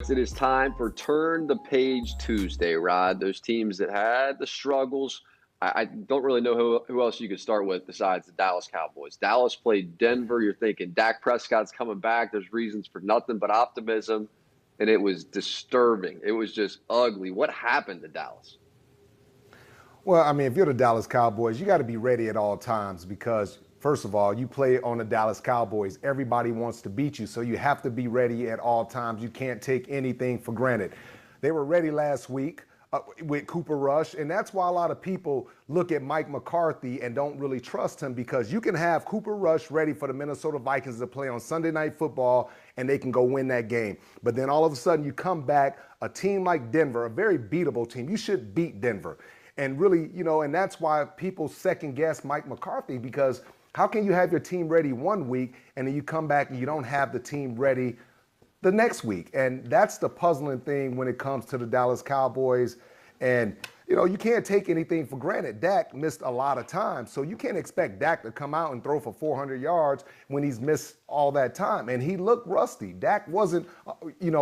It is time for Turn the Page Tuesday, Rod. Those teams that had the struggles. I don't really know who else you could start with besides the Dallas Cowboys. Dallas played Denver. You're thinking Dak Prescott's coming back. There's reasons for nothing but optimism. And it was disturbing. It was just ugly. What happened to Dallas? Well, I mean, if you're the Dallas Cowboys, you got to be ready at all times because, first of all, you play on the Dallas Cowboys. Everybody wants to beat you, so you have to be ready at all times. You can't take anything for granted. They were ready last week with Cooper Rush, and that's why a lot of people look at Mike McCarthy and don't really trust him because you can have Cooper Rush ready for the Minnesota Vikings to play on Sunday Night Football, and they can go win that game. But then all of a sudden you come back, a team like Denver, a very beatable team. You should beat Denver. And really, and that's why people second guess Mike McCarthy because how can you have your team ready one week and then you come back and you don't have the team ready the next week? And that's the puzzling thing when it comes to the Dallas Cowboys. And, you can't take anything for granted. Dak missed a lot of time. So you can't expect Dak to come out and throw for 400 yards when he's missed all that time. And he looked rusty. Dak wasn't,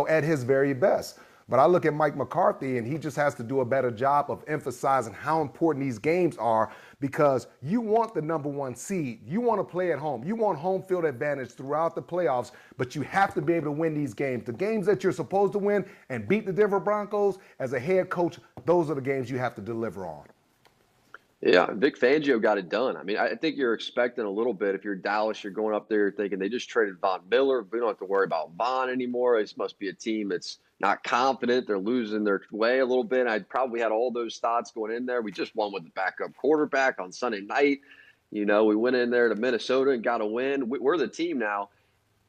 at his very best. But I look at Mike McCarthy, and he just has to do a better job of emphasizing how important these games are because you want the number one seed. You want to play at home. You want home field advantage throughout the playoffs, but you have to be able to win these games. The games that you're supposed to win and beat the Denver Broncos, as a head coach, those are the games you have to deliver on. Yeah, Vic Fangio got it done. I mean, I think you're expecting a little bit. If you're Dallas, you're going up there, you're thinking they just traded Von Miller. We don't have to worry about Von anymore. This must be a team that's not confident. They're losing their way a little bit. I probably had all those thoughts going in there. We just won with the backup quarterback on Sunday night. We went in there to Minnesota and got a win. We're the team now.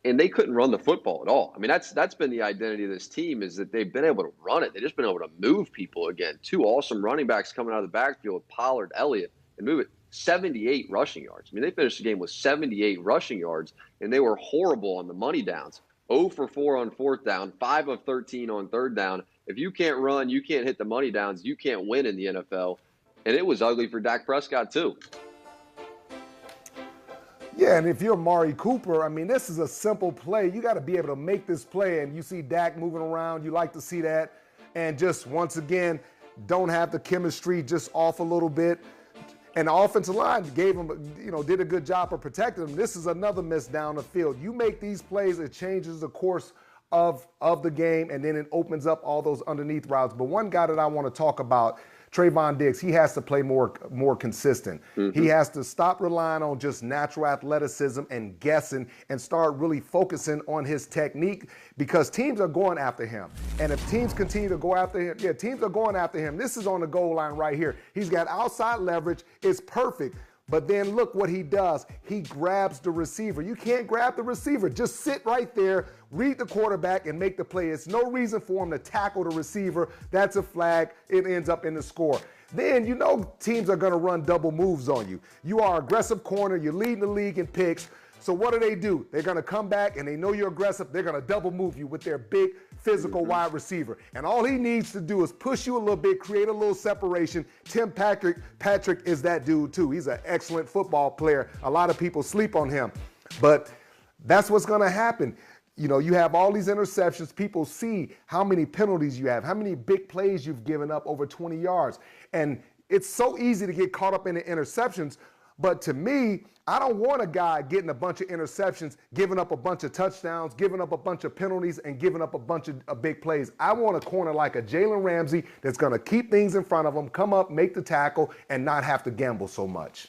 And they couldn't run the football at all. I mean, that's been the identity of this team is that they've been able to run it. They've just been able to move people again. Two awesome running backs coming out of the backfield with Pollard, Elliott, and move it 78 rushing yards. I mean, they finished the game with 78 rushing yards, and they were horrible on the money downs. 0 for 4 on fourth down, 5 of 13 on third down. If you can't run, you can't hit the money downs, you can't win in the NFL. And it was ugly for Dak Prescott, too. Yeah, and if you're Amari Cooper, I mean, this is a simple play. You got to be able to make this play, and you see Dak moving around. You like to see that. And just, once again, don't have the chemistry, just off a little bit. And the offensive line gave him, did a good job of protecting him. This is another miss down the field. You make these plays, it changes the course of the game, and then it opens up all those underneath routes. But one guy that I want to talk about, Trayvon Diggs, he has to play more consistent. Mm-hmm. He has to stop relying on just natural athleticism and guessing and start really focusing on his technique because teams are going after him. And if teams continue to go after him, teams are going after him. This is on the goal line right here. He's got outside leverage. It's perfect. But then look what he does. He grabs the receiver. You can't grab the receiver. Just sit right there, read the quarterback, and make the play. It's no reason for him to tackle the receiver. That's a flag. It ends up in the score. Then teams are going to run double moves on you. You are aggressive corner. You're leading the league in picks. So what do? They're going to come back, and they know you're aggressive. They're going to double move you with their big physical wide receiver. And all he needs to do is push you a little bit, create a little separation. Tim Patrick is that dude too. He's an excellent football player. A lot of people sleep on him. But that's what's going to happen. You have all these interceptions. People see how many penalties you have, how many big plays you've given up over 20 yards. And it's so easy to get caught up in the interceptions. But to me, I don't want a guy getting a bunch of interceptions, giving up a bunch of touchdowns, giving up a bunch of penalties, and giving up a bunch of big plays. I want a corner like a Jalen Ramsey that's going to keep things in front of him, come up, make the tackle, and not have to gamble so much.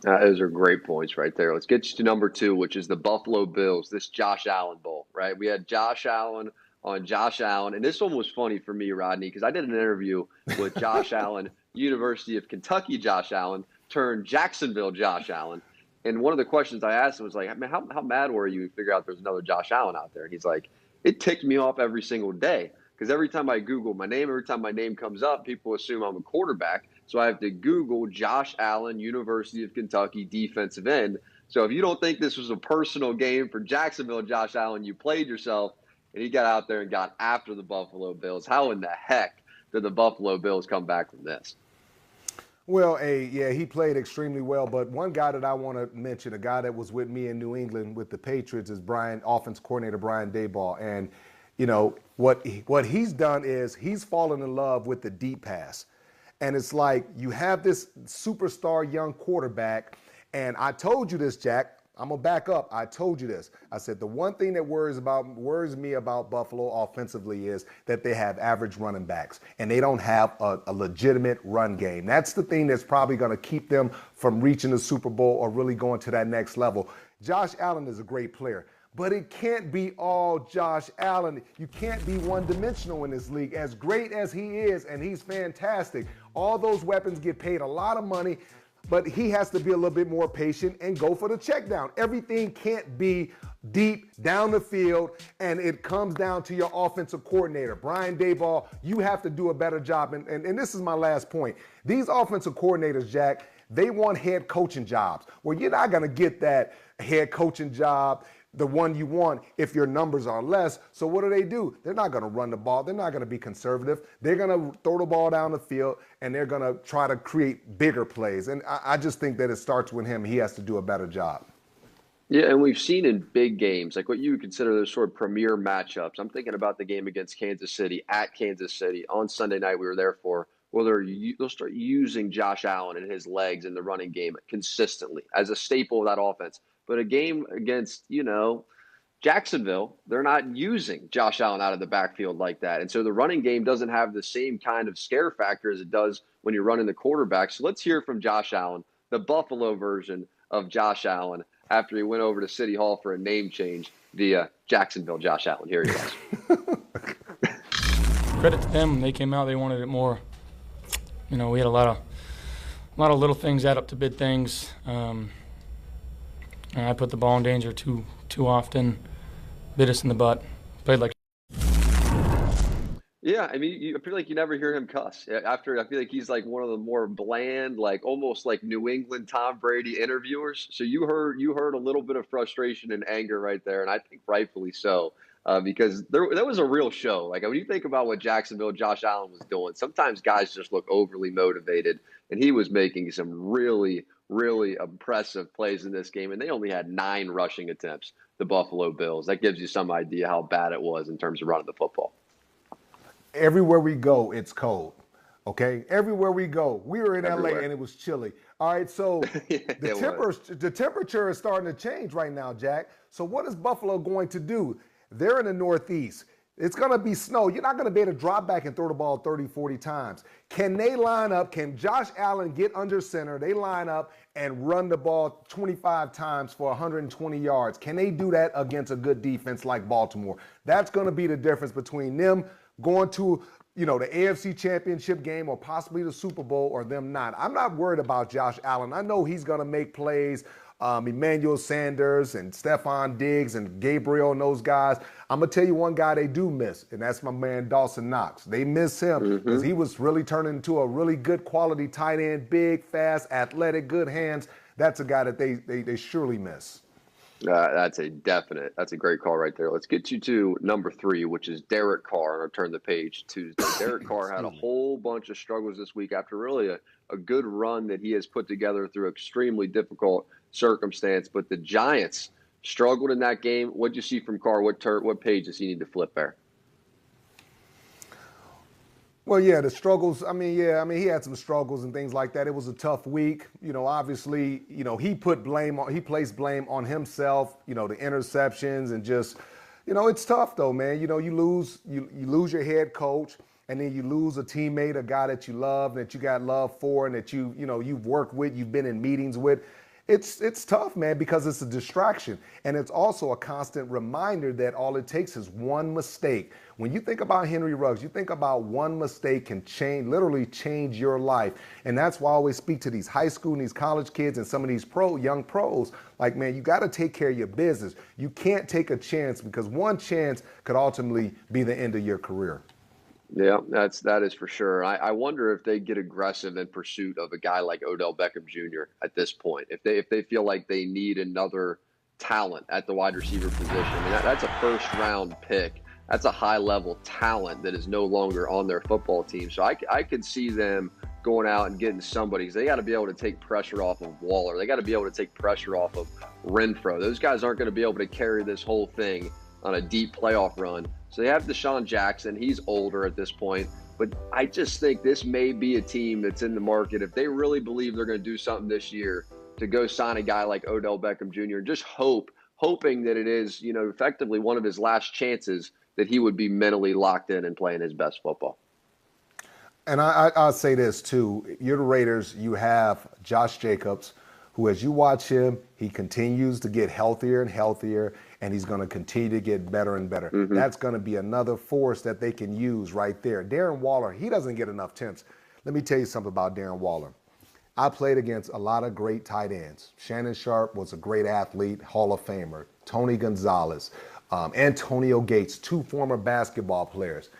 Those are great points right there. Let's get to number 2, which is the Buffalo Bills, this Josh Allen Bowl, right? We had Josh Allen on Josh Allen, and this one was funny for me, Rodney, because I did an interview with Josh Allen, University of Kentucky Josh Allen, turned Jacksonville Josh Allen. And one of the questions I asked him was like, man, how mad were you to figure out there's another Josh Allen out there? And he's like, it ticked me off every single day because every time I Google my name, every time my name comes up, people assume I'm a quarterback. So I have to Google Josh Allen, University of Kentucky defensive end. So if you don't think this was a personal game for Jacksonville Josh Allen, you played yourself. And he got out there and got after the Buffalo Bills. How in the heck did the Buffalo Bills come back from this? Well, he played extremely well. But one guy that I want to mention, a guy that was with me in New England with the Patriots, is offense coordinator Brian Daboll. And what he's done is he's fallen in love with the deep pass. And it's like you have this superstar young quarterback. And I told you this, Jack. I'm going to back up. I told you this. I said the one thing that worries me about Buffalo offensively is that they have average running backs and they don't have a legitimate run game. That's the thing that's probably going to keep them from reaching the Super Bowl or really going to that next level. Josh Allen is a great player, but it can't be all Josh Allen. You can't be one-dimensional in this league. As great as he is, and he's fantastic, all those weapons get paid a lot of money. But he has to be a little bit more patient and go for the check down. Everything can't be deep down the field, and it comes down to your offensive coordinator. Brian Daboll, you have to do a better job. And this is my last point. These offensive coordinators, Jack, they want head coaching jobs. Well, you're not going to get that head coaching job, the one you want, if your numbers are less. So what do? They're not going to run the ball. They're not going to be conservative. They're going to throw the ball down the field, and they're going to try to create bigger plays. And I just think that it starts with him. He has to do a better job. Yeah, and we've seen in big games, like what you would consider those sort of premier matchups. I'm thinking about the game against Kansas City at Kansas City on Sunday night we were there for. Well, they'll start using Josh Allen and his legs in the running game consistently as a staple of that offense. But a game against, Jacksonville, they're not using Josh Allen out of the backfield like that. And so the running game doesn't have the same kind of scare factor as it does when you're running the quarterback. So let's hear from Josh Allen, the Buffalo version of Josh Allen, after he went over to City Hall for a name change via Jacksonville Josh Allen. Here he is. Credit to them. They came out, they wanted it more. We had a lot of little things add up to big things. I put the ball in danger too often, bit us in the butt, played like. Yeah, I mean, I feel like you never hear him cuss. I feel like he's like one of the more bland, like almost like New England Tom Brady interviewers. So you heard a little bit of frustration and anger right there, and I think rightfully so, because that was a real show. Like when you think about what Jacksonville Josh Allen was doing, sometimes guys just look overly motivated, and he was making some really, really impressive plays in this game, and they only had 9 rushing attempts, the Buffalo Bills. That gives you some idea how bad it was in terms of running the football. Everywhere we go, it's cold. Okay? Everywhere we go. We were in Everywhere. LA and it was chilly. All right, so the temperature is starting to change right now, Jack. So what is Buffalo going to do? They're in the Northeast. It's going to be snow. You're not going to be able to drop back and throw the ball 30, 40 times. Can they line up? Can Josh Allen get under center? They line up and run the ball 25 times for 120 yards. Can they do that against a good defense like Baltimore? That's going to be the difference between them going to, the AFC Championship game or possibly the Super Bowl or them not. I'm not worried about Josh Allen. I know he's going to make plays. Emmanuel Sanders and Stephon Diggs and Gabriel and those guys. I'm going to tell you one guy they do miss, and that's my man Dawson Knox. They miss him because he was really turning into a really good quality tight end, big, fast, athletic, good hands. That's a guy that they surely miss. That's a great call right there. Let's get you to number 3, which is Derek Carr, and I'll turn the page Tuesday. Derek Carr had a whole bunch of struggles this week after really a good run that he has put together through extremely difficult circumstance. But the Giants struggled in that game. What'd you see from Carr? What page does he need to flip there? Well, yeah, the struggles. He had some struggles and things like that. It was a tough week. Obviously, he placed blame on himself, the interceptions and just, it's tough though, man. You lose your head coach, and then you lose a teammate, a guy that you love, that you got love for, and that you've worked with, you've been in meetings with. It's tough, man, because it's a distraction. And it's also a constant reminder that all it takes is one mistake. When you think about Henry Ruggs, you think about one mistake can literally change your life. And that's why I always speak to these high school and these college kids and some of these young pros. Like, man, you got to take care of your business. You can't take a chance, because one chance could ultimately be the end of your career. Yeah, that is for sure. I wonder if they get aggressive in pursuit of a guy like Odell Beckham Jr. at this point. If they feel like they need another talent at the wide receiver position. I mean, that's a first-round pick. That's a high-level talent that is no longer on their football team. So I could see them going out and getting somebody, because they got to be able to take pressure off of Waller. They got to be able to take pressure off of Renfro. Those guys aren't going to be able to carry this whole thing on a deep playoff run So they have Deshaun Jackson. He's older at this point. But I just think this may be a team that's in the market, if they really believe they're going to do something this year, to go sign a guy like Odell Beckham Jr. and just hoping that it is, effectively one of his last chances that he would be mentally locked in and playing his best football. And I'll say this, too. You're the Raiders. You have Josh Jacobs, who, as you watch him, he continues to get healthier and healthier, and he's going to continue to get better and better. Mm-hmm. That's going to be another force that they can use right there. Darren Waller, he doesn't get enough attempts. Let me tell you something about Darren Waller. I played against a lot of great tight ends. Shannon Sharp was a great athlete, Hall of Famer. Tony Gonzalez, Antonio Gates, 2 former basketball players.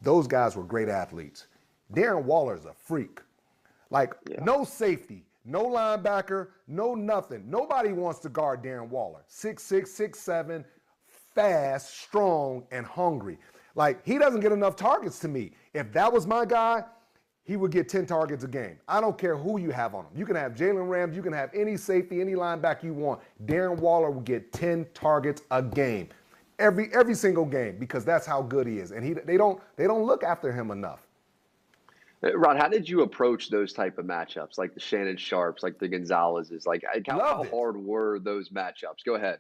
Those guys were great athletes. Darren Waller is a freak. No safety, no linebacker, no nothing. Nobody wants to guard Darren Waller. 6'6", 6'7", fast, strong, and hungry. He doesn't get enough targets to me. If that was my guy, he would get 10 targets a game. I don't care who you have on him. You can have Jalen Ramsey, you can have any safety, any linebacker you want. Darren Waller will get 10 targets a game. Every single game, because that's how good he is. And they don't look after him enough. Rod, how did you approach those type of matchups, like the Shannon Sharps, like the Gonzalez's? How hard were those matchups? Go ahead.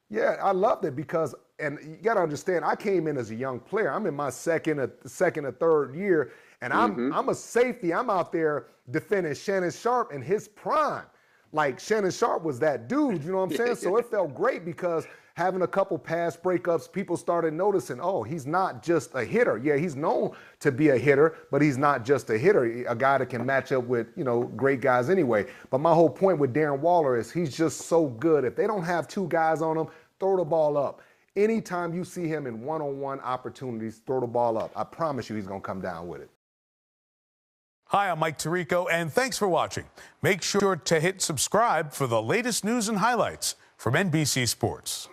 Yeah, I loved it because, and you got to understand, I came in as a young player. I'm in my second or third year, and I'm a safety. I'm out there defending Shannon Sharp in his prime. Shannon Sharp was that dude, you know what I'm saying? So it felt great because having a couple pass breakups, people started noticing, oh, he's not just a hitter. Yeah, he's known to be a hitter, but he's not just a hitter, a guy that can match up with, great guys anyway. But my whole point with Darren Waller is he's just so good. If they don't have 2 guys on him, throw the ball up. Anytime you see him in one-on-one opportunities, throw the ball up. I promise you he's going to come down with it. Hi, I'm Mike Tirico, and thanks for watching. Make sure to hit subscribe for the latest news and highlights from NBC Sports.